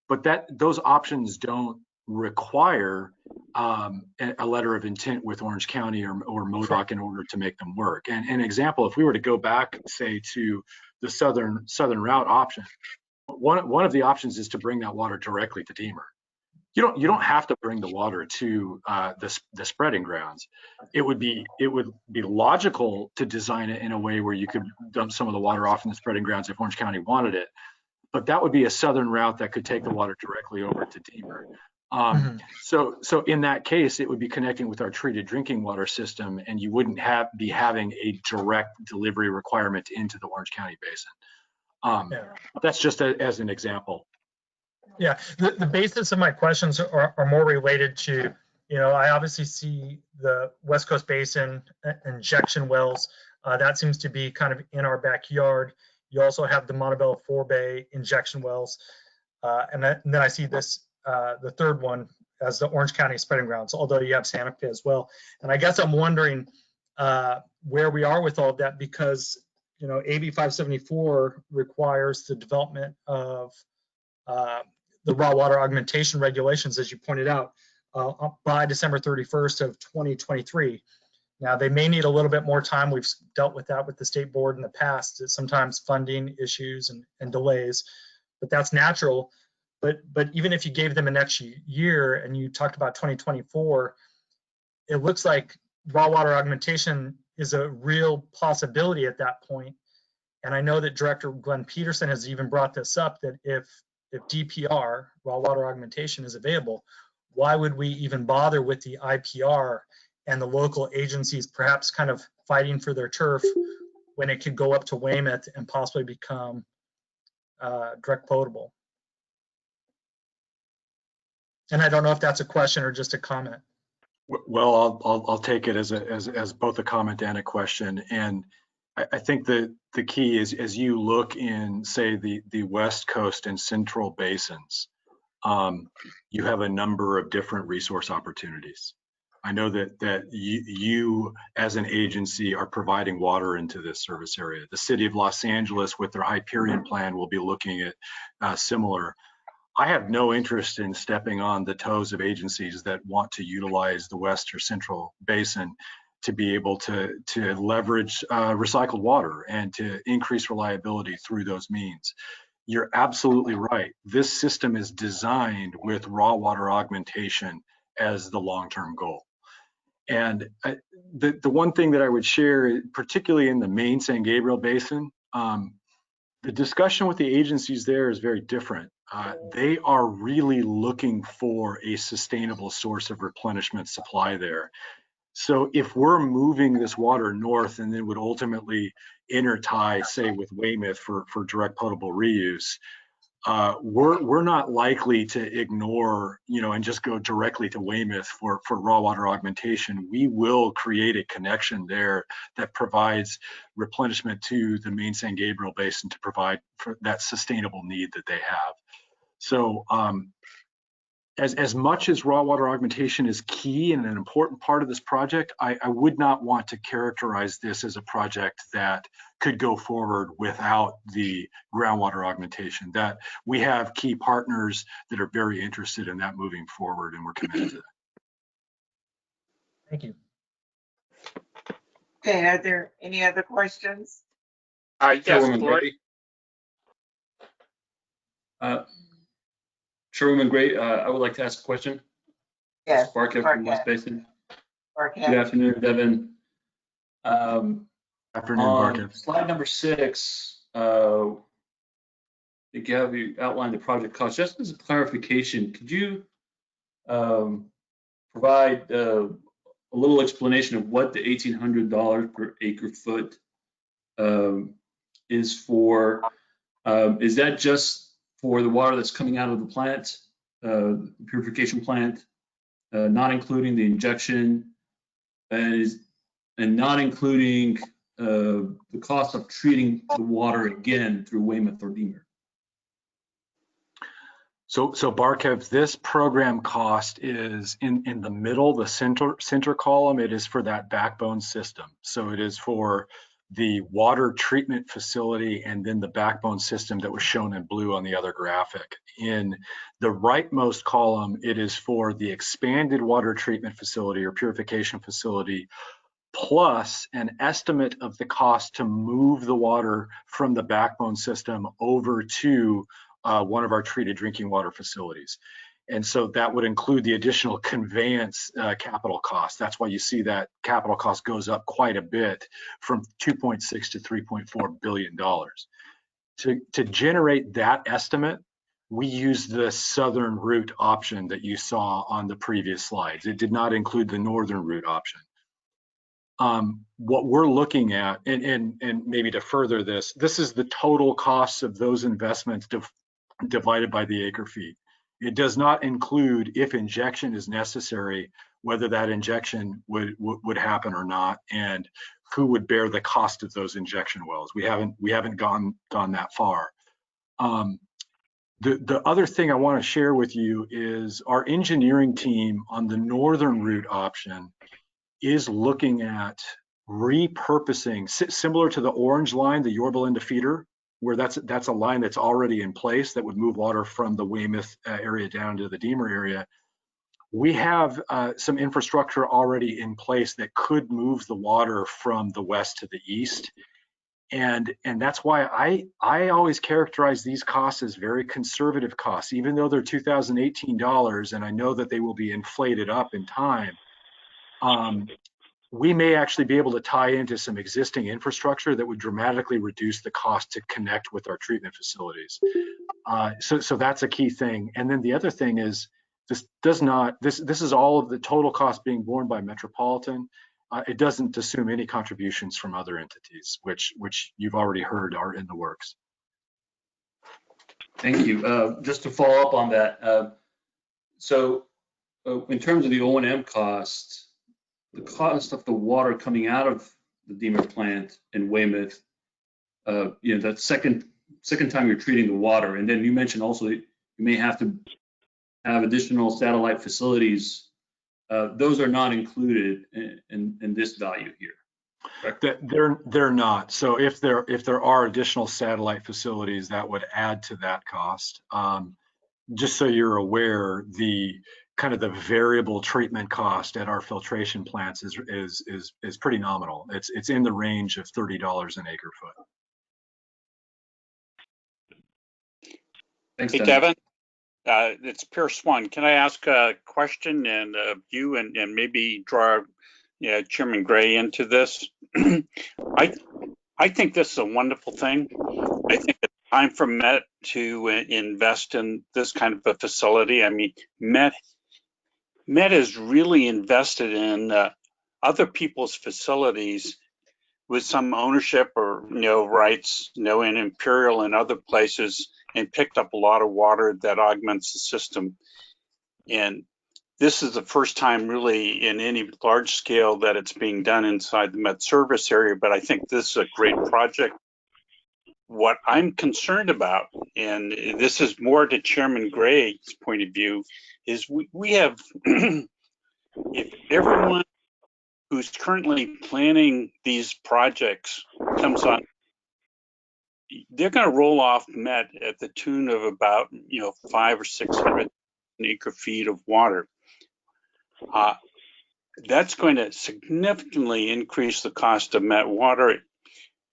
but those options don't require a letter of intent with Orange County or MODOC in order to make them work. And an example, if we were to go back, say, to the southern route option, one of the options is to bring that water directly to Deemer. You don't have to bring the water to the spreading grounds. It would be logical to design it in a way where you could dump some of the water off in the spreading grounds if Orange County wanted it. But that would be a southern route that could take the water directly over to Deemer. So in that case, it would be connecting with our treated drinking water system, and you wouldn't be having a direct delivery requirement into the Orange County basin. That's just as an example.
Yeah, the basis of my questions are more related to, I obviously see the West Coast Basin injection wells. That seems to be kind of in our backyard. You also have the Montebello Forebay injection wells. And then I see this, the third one as the Orange County spreading grounds, although you have Santa Fe as well. And I guess I'm wondering where we are with all of that, because, AB 574 requires the development of the raw water augmentation regulations, as you pointed out, by December 31st of 2023. Now, they may need a little bit more time. We've dealt with that with the state board in the past, sometimes funding issues and delays, but that's natural. But even if you gave them an extra year and you talked about 2024, it looks like raw water augmentation is a real possibility at that point. And I know that Director Glenn Peterson has even brought this up, that if DPR, raw water augmentation, is available, why would we even bother with the IPR and the local agencies perhaps kind of fighting for their turf when it could go up to Weymouth and possibly become direct potable? And I don't know if that's a question or just a comment.
Well, I'll take it as both a comment and a question. And I think the key is, as you look in, say, the West Coast and Central basins, you have a number of different resource opportunities. I know that you as an agency are providing water into this service area. The city of Los Angeles, with their Hyperion plan, will be looking at similar. I have no interest in stepping on the toes of agencies that want to utilize the West or Central basin to be able to leverage recycled water and to increase reliability through those means. You're absolutely right. This system is designed with raw water augmentation as the long-term goal. And the one thing that I would share, particularly in the main San Gabriel Basin, the discussion with the agencies there is very different. They are really looking for a sustainable source of replenishment supply there. So if we're moving this water north and then would ultimately intertie, say, with Weymouth for direct potable reuse, we're not likely to ignore, and just go directly to Weymouth for raw water augmentation. We will create a connection there that provides replenishment to the main San Gabriel Basin to provide for that sustainable need that they have. So as much as raw water augmentation is key and an important part of this project, I would not want to characterize this as a project that could go forward without the groundwater augmentation. That we have key partners that are very interested in that moving forward, and we're committed to that.
Thank you.
Okay, are there any other questions?
Yes,
Chairwoman
Floyd.
Gray. Chairwoman Gray, I would like to ask a question.
Yes.
Barkett from West Basin.
Barkett.
Good afternoon, Devin.
Afternoon,
On
Barkett.
slide number 6, you outlined the project cost. Just as a clarification, could you provide little explanation of what the $1,800 per acre foot is for. Is that just for the water that's coming out of the plant, the purification plant, not including the injection, and not including the cost of treating the water again through Weymouth or Deemer?
So Barkev, this program cost is in the middle, the center column. It is for that backbone system. So it is for the water treatment facility and then the backbone system that was shown in blue on the other graphic. In the rightmost column, it is for the expanded water treatment facility or purification facility, plus an estimate of the cost to move the water from the backbone system over to one of our treated drinking water facilities. And so that would include the additional conveyance capital cost. That's why you see that capital cost goes up quite a bit from 2.6 to $3.4 billion. To generate that estimate, we used the southern route option that you saw on the previous slides. It did not include the northern route option. What we're looking at, and maybe to further this is the total cost of those investments divided by the acre feet. It does not include, if injection is necessary, whether that injection would happen or not, and who would bear the cost of those injection wells. We haven't gone that far. The other thing I want to share with you is our engineering team on the northern route option is looking at repurposing, similar to the orange line, the Yorba Linda feeder, where that's a line that's already in place that would move water from the Weymouth area down to the Deemer area. We have some infrastructure already in place that could move the water from the west to the east. And that's why I always characterize these costs as very conservative costs, even though they're 2018 dollars, and I know that they will be inflated up in time. We may actually be able to tie into some existing infrastructure that would dramatically reduce the cost to connect with our treatment facilities. So that's a key thing. And then the other thing is, this is all of the total cost being borne by Metropolitan. It doesn't assume any contributions from other entities, which you've already heard are in the works.
Thank you. Just to follow up on that, so in terms of the O&M cost, the cost of the water coming out of the Deemer plant in Weymouth, that second time you're treating the water, and then you mentioned also that you may have to have additional satellite facilities. Those are not included in this value here, correct?
They're not. So if there are additional satellite facilities, that would add to that cost. Just so you're aware, the kind of the variable treatment cost at our filtration plants is pretty nominal. It's in the range of $30 an acre foot.
Thanks,
Hey,
Devin.
it's Pierce One. Can I ask a question and you and maybe draw Chairman Gray into this? I think this is a wonderful thing. I think it's time for Met to invest in this kind of a facility. I mean, Met has really invested in other people's facilities with some ownership or rights, in Imperial and other places, and picked up a lot of water that augments the system. And this is the first time really in any large scale that it's being done inside the Met service area, but I think this is a great project. What I'm concerned about, and this is more to Chairman Gray's point of view, is we have, if everyone who's currently planning these projects comes on, they're going to roll off Met at the tune of about 500 or 600 acre feet of water. That's going to significantly increase the cost of Met water.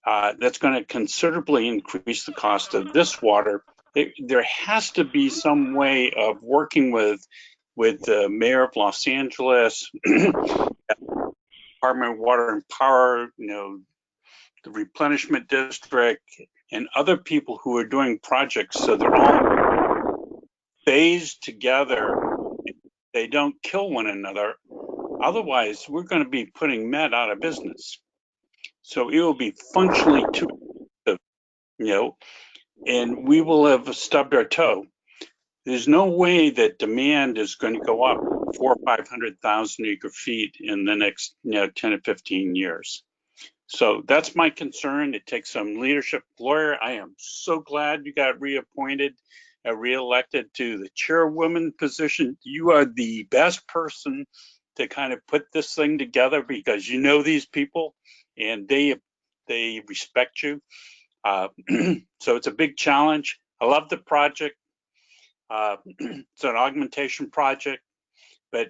That's going to considerably increase the cost of this water. There has to be some way of working with the mayor of Los Angeles, Department of Water and Power, the replenishment district, and other people who are doing projects so they're all phased together. They don't kill one another. Otherwise, we're going to be putting Met out of business. So it will be functionally too expensive, you know, and we will have stubbed our toe. There's no way that demand is going to go up 400,000 or 500,000 acre feet in the next 10 to 15 years. So that's my concern. It takes some leadership. Gloria, I am so glad you got reappointed, reelected to the chairwoman position. You are the best person to kind of put this thing together because you know these people and they respect you. So it's a big challenge. I love the project. It's an augmentation project, but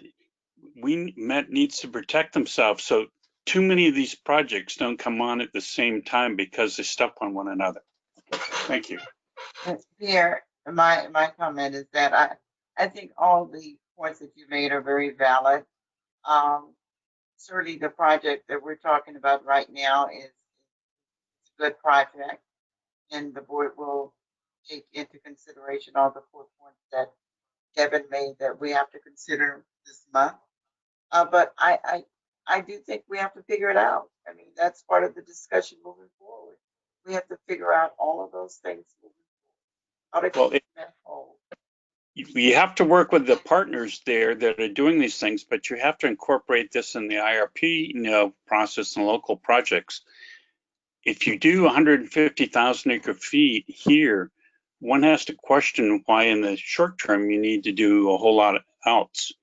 Met needs to protect themselves. So too many of these projects don't come on at the same time because they step on one another. Thank you.
Pierre, my comment is that I think all the points that you made are very valid. Certainly the project that we're talking about right now is a good project, and the board will take into consideration all the 4 points that Kevin made that we have to consider this month. But I do think we have to figure it out. I mean, that's part of the discussion moving forward. We have to figure out all of those things moving forward. How to keep that whole.
You have to work with the partners there that are doing these things, but you have to incorporate this in the IRP, process and local projects. If you do 150,000 acre feet here, one has to question why in the short term you need to do a whole lot else,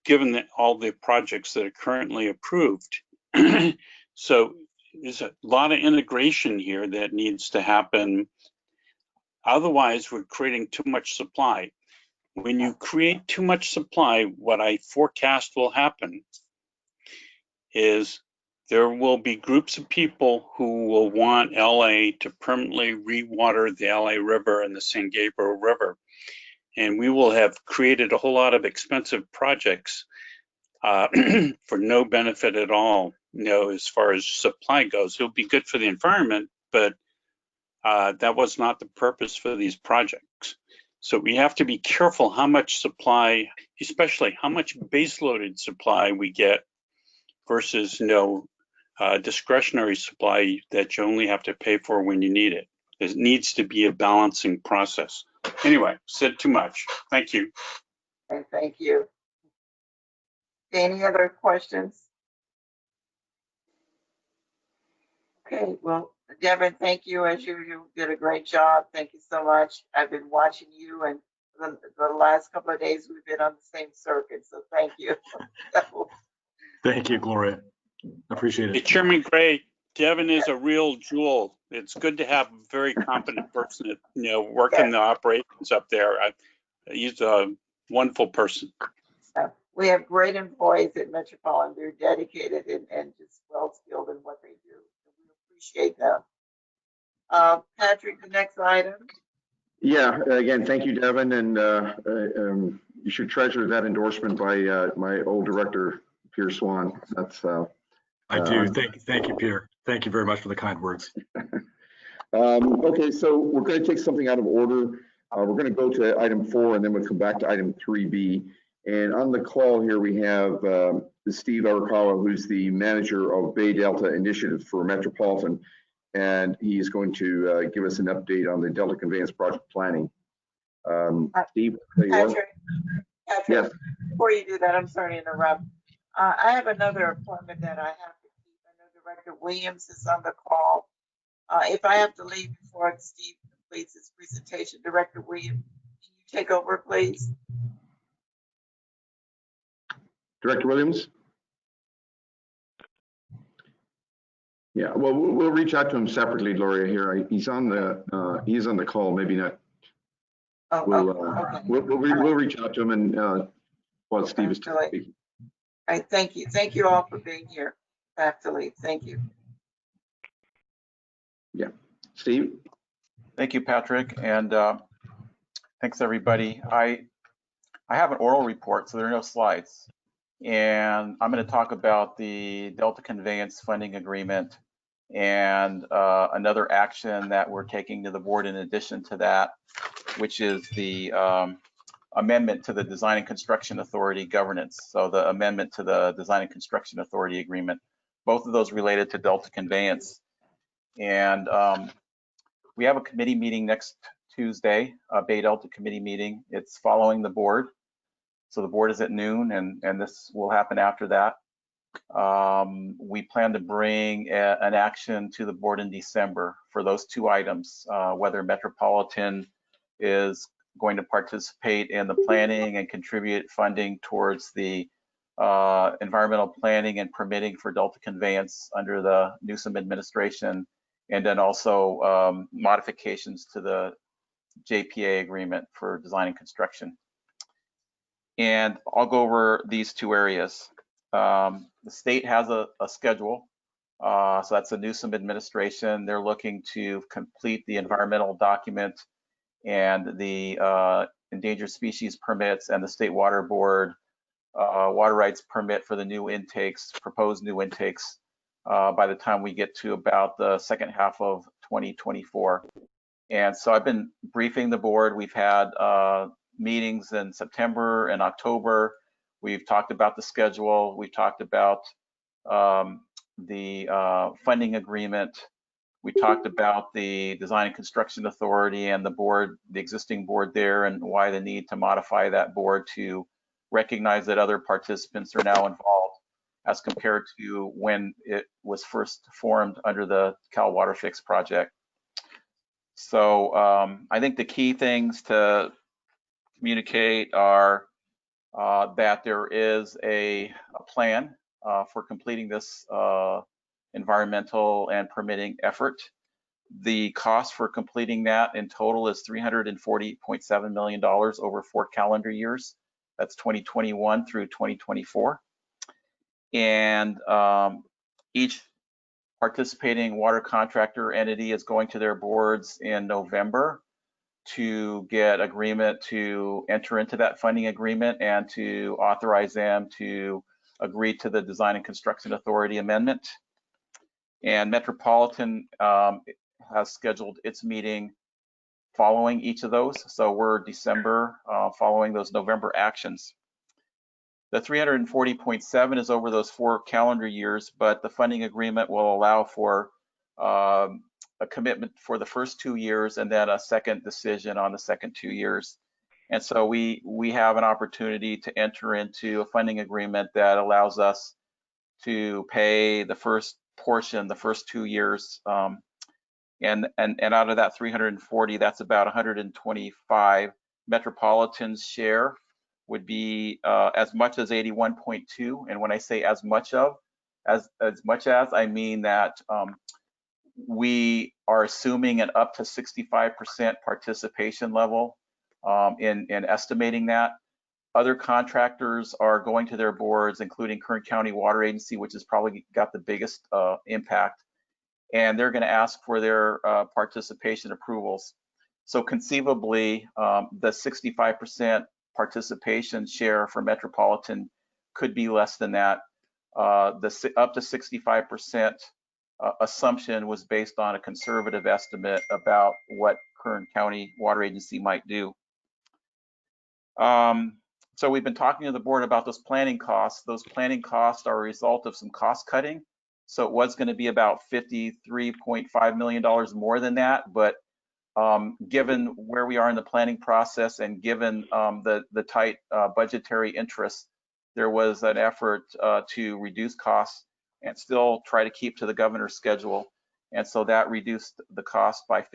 given that all the projects that are currently approved. So there's a lot of integration here that needs to happen. Otherwise, we're creating too much supply. When you create too much supply, what I forecast will happen is there will be groups of people who will want LA to permanently rewater the LA River and the San Gabriel River. And we will have created a whole lot of expensive projects for no benefit at all, as far as supply goes. It'll be good for the environment, but that was not the purpose for these projects. So we have to be careful how much supply, especially how much base-loaded supply we get versus discretionary supply that you only have to pay for when you need it. There needs to be a balancing process. Anyway, said too much. Thank you.
And thank you. Any other questions? Okay, well, Devin, thank you. As usual, you did a great job. Thank you so much. I've been watching you, and the last couple of days we've been on the same circuit, so thank you.
Thank you, Gloria. Appreciate it.
Hey, Chairman Gray, Devin is a real jewel. It's good to have a very competent person, working the operations up there. He's a wonderful person.
We have great employees at Metropolitan. They're dedicated and just well-skilled in what they do. We appreciate them. Patrick, the next item.
Yeah, again, thank you, Devin, and you should treasure that endorsement by my old director, Pierre Swan. That's
I do. Thank you, Pierre. Thank you very much for the kind words.
Okay, so we're going to take something out of order. We're going to go to item 4, and then we'll come back to item 3B. And on the call here, we have Steve Arakawa, who's the manager of Bay Delta Initiative for Metropolitan, and he's going to give us an update on the Delta Conveyance project planning. Steve, there you are.
Patrick,
yes.
Before you do that, I'm sorry to interrupt. I have another appointment that I have to keep. I know Director Williams is on the call. If I have to leave before Steve completes his presentation, Director Williams, can you take over, please?
Director Williams? Yeah, well, we'll reach out to him separately, Gloria. Here, he's on the call. Maybe not.
Oh, okay.
We'll reach out to him and while Steve is speaking.
All right, thank you. Thank you all for being here. I have to leave. Thank you.
Yeah, Steve.
Thank you, Patrick, and thanks everybody. I have an oral report, so there are no slides. And I'm going to talk about the Delta Conveyance Funding Agreement and another action that we're taking to the board in addition to that, which is the amendment to the Design and Construction Authority governance. So the amendment to the Design and Construction Authority agreement, both of those related to Delta Conveyance. And we have a committee meeting next Tuesday, a Bay Delta committee meeting. It's following the board. So the board is at noon, and this will happen after that. We plan to bring an action to the board in December for those two items, whether Metropolitan is going to participate in the planning and contribute funding towards the environmental planning and permitting for Delta Conveyance under the Newsom administration, and then also modifications to the JPA agreement for design and construction. And I'll go over these two areas. The state has a schedule. So that's the Newsom administration. They're looking to complete the environmental document and the endangered species permits and the state water board water rights permit for the new intakes, proposed new intakes, by the time we get to about the second half of 2024. And so I've been briefing the board. We've had meetings in September and October. We've talked about the schedule. We've talked about the funding agreement. We talked about the Design and Construction Authority and the board, the existing board there, and why the need to modify that board to recognize that other participants are now involved as compared to when it was first formed under the Cal Water Fix project. So I think the key things to communicate are that there is a plan for completing this environmental and permitting effort. The cost for completing that in total is $340.7 million over 4 calendar years. That's 2021 through 2024. And each participating water contractor entity is going to their boards in November to get agreement to enter into that funding agreement and to authorize them to agree to the Design and Construction Authority amendment. And Metropolitan has scheduled its meeting following each of those. So we're December following those November actions. The 340.7 is over those 4 calendar years, but the funding agreement will allow for a commitment for the first 2 years and then a second decision on the second 2 years. And so we have an opportunity to enter into a funding agreement that allows us to pay the first portion, the first 2 years. And out of that 340, that's about 125. Metropolitan's share would be as much as 81.2. And when I say as much as, I mean that we are assuming an up to 65% participation level in estimating that. Other contractors are going to their boards, including Kern County Water Agency, which has probably got the biggest impact. And they're going to ask for their participation approvals. So conceivably, the 65% participation share for Metropolitan could be less than that. The up to 65% assumption was based on a conservative estimate about what Kern County Water Agency might do. So we've been talking to the board about those planning costs. Those planning costs are a result of some cost cutting. So it was going to be about $53.5 million more than that, but given where we are in the planning process and given the tight budgetary interests, there was an effort to reduce costs and still try to keep to the governor's schedule. And so that reduced the cost by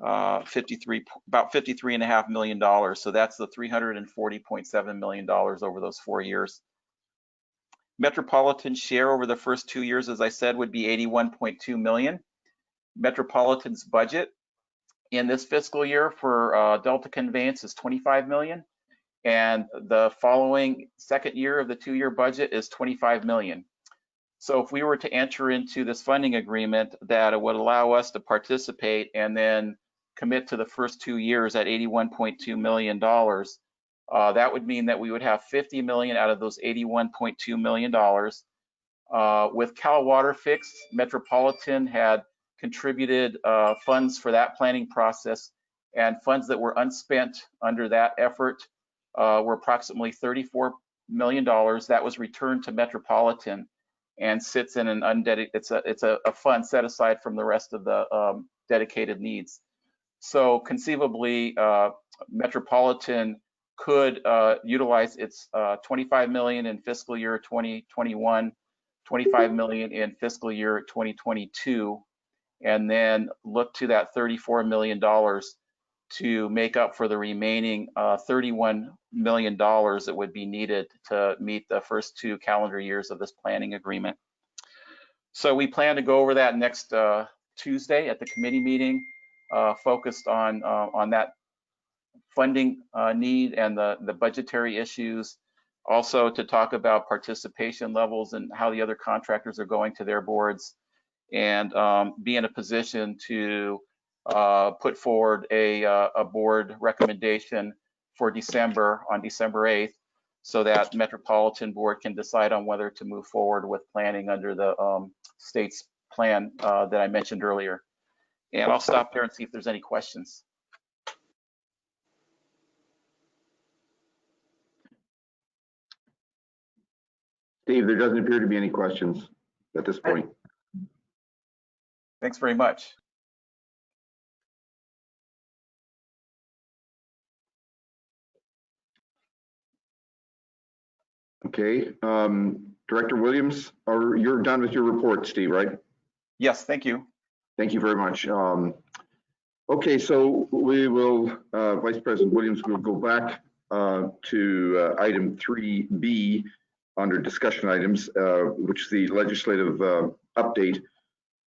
about $53.5 million. So that's the $340.7 million over those 4 years. Metropolitan's share over the first 2 years, as I said, would be $81.2 million. Metropolitan's budget in this fiscal year for Delta Conveyance is $25 million. And the following second year of the 2-year budget is $25 million. So if we were to enter into this funding agreement that would allow us to participate and then commit to the first 2 years at $81.2 million, that would mean that we would have $50 million out of those $81.2 million. With Cal Water Fix, Metropolitan had contributed funds for that planning process and funds that were unspent under that effort were approximately $34 million. That was returned to Metropolitan and sits in an undedicated, it's a fund set aside from the rest of the dedicated needs. So conceivably, Metropolitan could utilize its $25 million in fiscal year 2021, $25 million in fiscal year 2022, and then look to that $34 million to make up for the remaining $31 million that would be needed to meet the first 2 calendar years of this planning agreement. So we plan to go over that next Tuesday at the committee meeting, focused on that funding need and the budgetary issues. Also to talk about participation levels and how the other contractors are going to their boards, and be in a position to put forward a board recommendation for December, on December 8th, so that Metropolitan Board can decide on whether to move forward with planning under the state's plan that I mentioned earlier. And I'll stop there and see if there's any questions.
Steve, there doesn't appear to be any questions at this point.
Thanks very much.
Okay, Director Williams, you're done with your report, Steve, right?
Yes, thank you.
Thank you very much. Okay, so we will, Vice President Williams will go back to item 3B under discussion items, which is the legislative update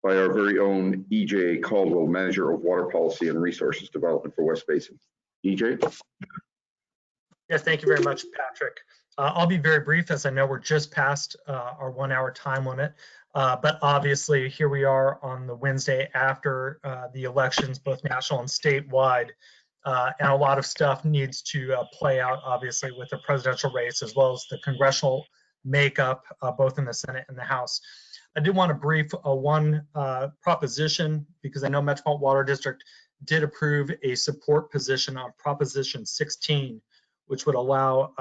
by our very own EJ Caldwell, Manager of Water Policy and Resources Development for West Basin. EJ?
Yes, thank you very much, Patrick. I'll be very brief, as I know we're just past our 1 hour time limit. But obviously, here we are on the Wednesday after the elections, both national and statewide. And a lot of stuff needs to play out, obviously, with the presidential race, as well as the congressional makeup, both in the Senate and the House. I did want to brief one proposition, because I know Metropolitan Water District did approve a support position on Proposition 16, which would allow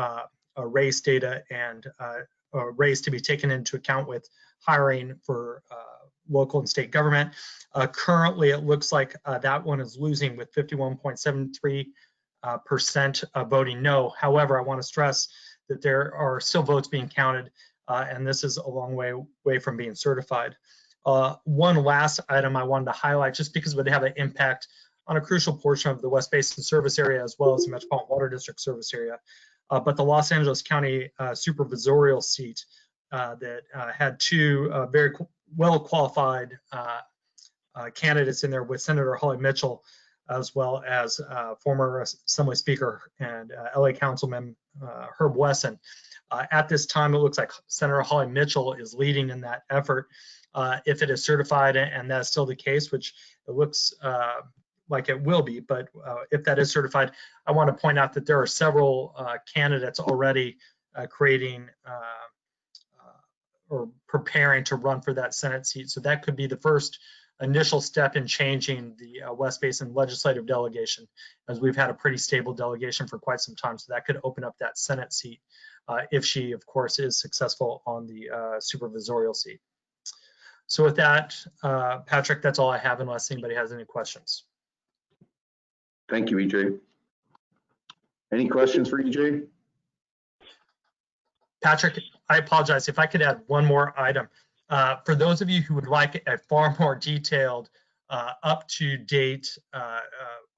race data and race to be taken into account with hiring for local and state government. Currently, it looks like that one is losing with 51.73% voting no. However, I want to stress that there are still votes being counted, and this is a long way from being certified. One last item I wanted to highlight, just because it would have an impact on a crucial portion of the West Basin service area, as well as the Metropolitan Water District service area. But the Los Angeles County supervisorial seat that had 2 very well qualified candidates in there, with Senator Holly Mitchell, as well as former Assembly Speaker and LA Councilman Herb Wesson. At this time, it looks like Senator Holly Mitchell is leading in that effort. If it is certified, and that's still the case, which it looks like it will be, but if that is certified, I want to point out that there are several candidates already creating or preparing to run for that Senate seat. So that could be the first initial step in changing the West Basin legislative delegation, as we've had a pretty stable delegation for quite some time. So that could open up that Senate seat if she, of course, is successful on the supervisorial seat. So with that, Patrick, that's all I have, unless anybody has any questions.
Thank you, EJ. Any questions for EJ?
Patrick, I apologize if I could add one more item. For those of you who would like a far more detailed, up-to-date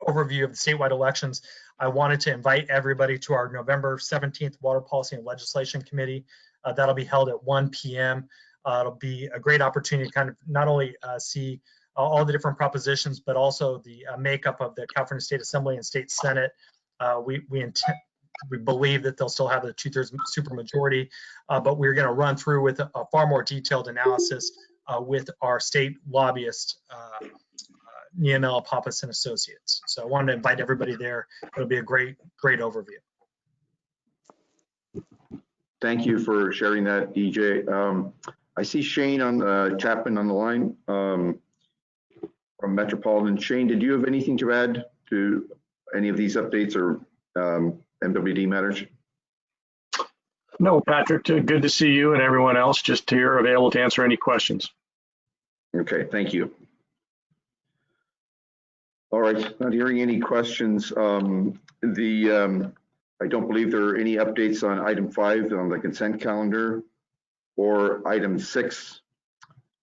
overview of the statewide elections, I wanted to invite everybody to our November 17th Water Policy and Legislation Committee. That'll be held at 1 p.m. It'll be a great opportunity to kind of not only see all the different propositions, but also the makeup of the California State Assembly and State Senate. We believe that they'll still have a 2/3 supermajority, but we're going to run through with a far more detailed analysis with our state lobbyist, Niamela Pappas and Associates. So I wanted to invite everybody there. It'll be a great overview.
Thank you for sharing that, EJ. I see Shane Chapman on the line from Metropolitan. Shane, did you have anything to add to any of these updates or MWD matters?
No, Patrick, good to see you and everyone else just here available to answer any questions.
Okay, thank you. All right, not hearing any questions. I don't believe there are any updates on item 5 on the consent calendar, or item 6,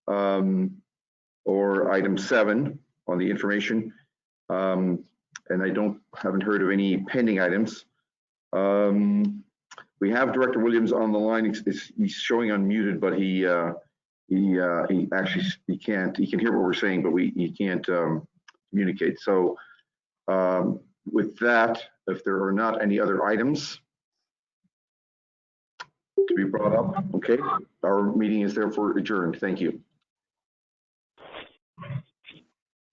or item 7 on the information. And I haven't heard of any pending items. We have Director Williams on the line. He's showing unmuted, but he can't. He can hear what we're saying, but he can't communicate. So with that, if there are not any other items to be brought up, okay, our meeting is therefore adjourned. Thank you.